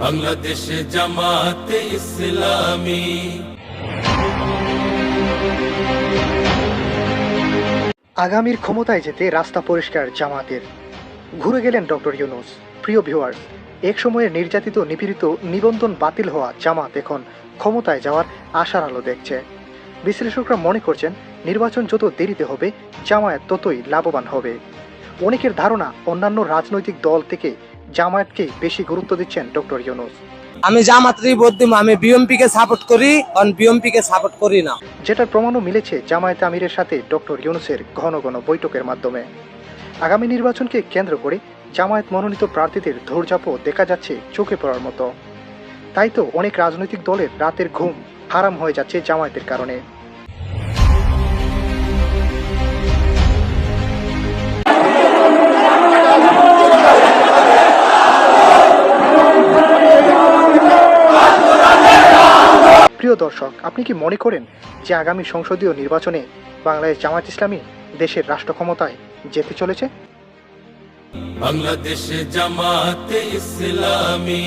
বাংলাদেশে জামাতে ইসলামী। আগামীর ক্ষমতায় যেতে রাস্তা পরিষ্কার জামাতের। ঘুরে গেলেন ডক্টর ইউনূস। প্রিয় ভিউয়ার্স, এক সময়ের নির্যাতিত নিপীড়িত নিবন্ধন বাতিল হওয়া জামাত এখন ক্ষমতায় যাওয়ার আশার আলো দেখছে। বিশ্লেষকরা মনে করছেন নির্বাচন যত দেরিতে হবে জামায়াত ততই লাভবান হবে। অনেকের ধারণা অন্যান্য রাজনৈতিক দল থেকে জামায়াতকে বেশি গুরুত্ব দিচ্ছেন ডক্টর ইউনূস। আমি জামাতেরই ভোট দিব, আমি বিএনপি কে সাপোর্ট করি, কারণ বিএনপি কে সাপোর্ট করি না। যেটার প্রমাণও মিলেছে জামায়াতে আমিরের সাথে ডক্টর ইউনূসের ঘন ঘন বৈঠকের মাধ্যমে। আগামী নির্বাচনকে কেন্দ্র করে জামায়াত মনোনীত প্রার্থীদের ধৈর্যাপও দেখা যাচ্ছে চোখে পড়ার মতো। তাই তো অনেক রাজনৈতিক দলের রাতের ঘুম হারাম হয়ে যাচ্ছে জামায়াতের কারণে। প্রিয় দর্শক, আপনি কি মনে করেন যে আগামী সংসদীয় নির্বাচনে বাংলাদেশ জামায়াত ইসলামী দেশের রাষ্ট্র ক্ষমতায় যেতে চলেছে? বাংলাদেশে জামাতে ইসলামী।